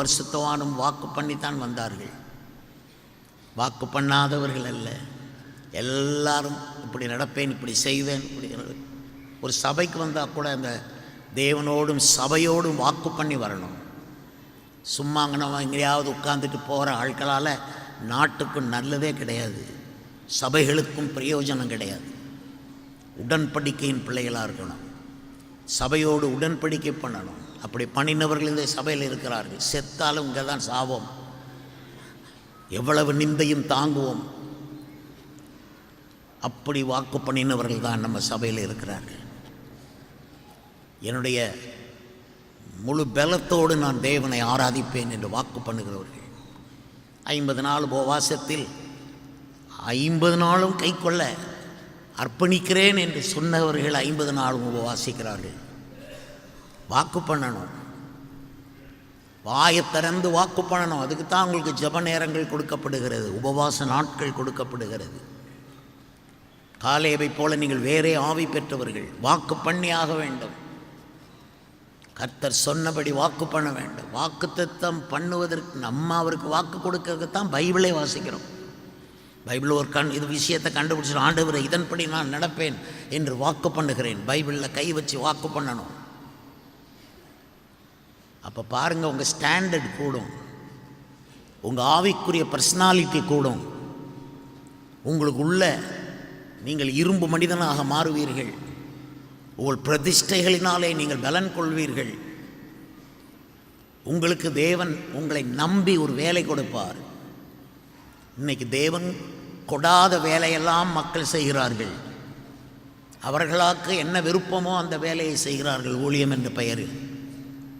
பரிசுத்தவானும் வாக்கு பண்ணித்தான் வந்தார்கள். வாக்கு பண்ணாதவர்கள் அல்ல. எல்லாரும் இப்படி நடப்பேன், இப்படி செய்வேன், இப்படி. ஒரு சபைக்கு வந்தால் கூட அந்த தேவனோடும் சபையோடும் வாக்கு பண்ணி வரணும். சும்மா நம்ம எங்கேயாவது உட்காந்துட்டு போகிற ஆட்களால் நாட்டுக்கு நல்லதே கிடையாது, சபைகளுக்கும் பிரயோஜனம் கிடையாது. உடன்படிக்கையின் பிள்ளைகளாக இருக்கணும், சபையோடு உடன்படிக்கை பண்ணணும். அப்படி பண்ணினவர்கள் இந்த சபையில் இருக்கிறார்கள். செத்தாலும் இங்கே தான் சாவோம், எவ்வளவு நிந்தையும் தாங்குவோம். அப்படி வாக்கு பண்ணினவர்கள் தான் நம்ம சபையில் இருக்கிறார்கள். என்னுடைய முழு பலத்தோடு நான் தேவனை ஆராதிப்பேன் என்று வாக்கு பண்ணுகிறவர்கள், 50 நாள் உபவாசத்தில் 50 நாளும் கை கொள்ள அர்ப்பணிக்கிறேன் என்று சொன்னவர்கள் 50 நாளும் உபவாசிக்கிறார்கள். வாக்கு பண்ணணும், வாயை திறந்து வாக்கு பண்ணணும். அதுக்கு தான் உங்களுக்கு ஜெப நேரங்கள் கொடுக்கப்படுகிறது, உபவாச நாட்கள் கொடுக்கப்படுகிறது. காலேபை போல நீங்கள் வேறே ஆவி பெற்றவர்கள். வாக்கு பண்ணி ஆக வேண்டும். கர்த்தர் சொன்னபடி வாக்கு பண்ண வேண்டும். வாக்கு தத்தம் பண்ணுவதற்கு நம்ம அவருக்கு வாக்கு கொடுக்கறதுக்கு தான் பைபிளை வாசிக்கிறோம். பைபிள் ஒரு இது விஷயத்தை கண்டுபிடிச்சிடும். ஆண்டவரை இதன்படி நான் நடப்பேன் என்று வாக்கு பண்ணுகிறேன். பைபிளில் கை வச்சு வாக்கு பண்ணணும். அப்போ பாருங்கள், உங்கள் ஸ்டாண்டர்ட் கூடும், உங்கள் ஆவிக்குரிய பர்சனாலிட்டி கூடும். உங்களுக்கு உள்ள நீங்கள் இரும்பு மனிதனாக மாறுவீர்கள். உங்கள் பிரதிஷ்டைகளினாலே நீங்கள் பலன் கொள்வீர்கள். உங்களுக்கு தேவன் உங்களை நம்பி ஒரு வேலை கொடுப்பார். இன்னைக்கு தேவன் கொடாத வேலையெல்லாம் மக்கள் செய்கிறார்கள். அவர்களுக்கு என்ன விருப்பமோ அந்த வேலையை செய்கிறார்கள் ஊழியம் என்ற பெயரில்.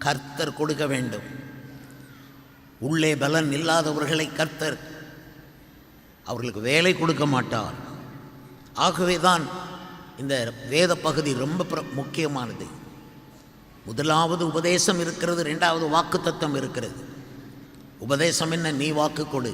கர்த்தர் கொடுக்க வேண்டும். உள்ளே பலன் இல்லாதவர்களை கர்த்தர் அவர்களுக்கு வேலை கொடுக்க மாட்டார். ஆகவே தான் இந்த வேத பகுதி ரொம்ப முக்கியமானது. முதலாவது உபதேசம் இருக்கிறது, 2வது வாக்கு தத்தம் இருக்கிறது. உபதேசம் என்ன? நீ வாக்கு கொடு.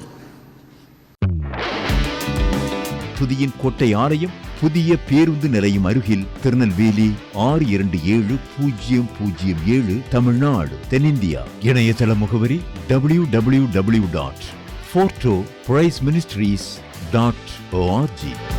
துதியின் கோட்டை ஆலயம் புதிய பேருந்து நிலையம் அருகில், திருநெல்வேலி 620007 தமிழ்நாடு, தென்னிந்தியா. இணையதள முகவரி www.fortopriceministries.org.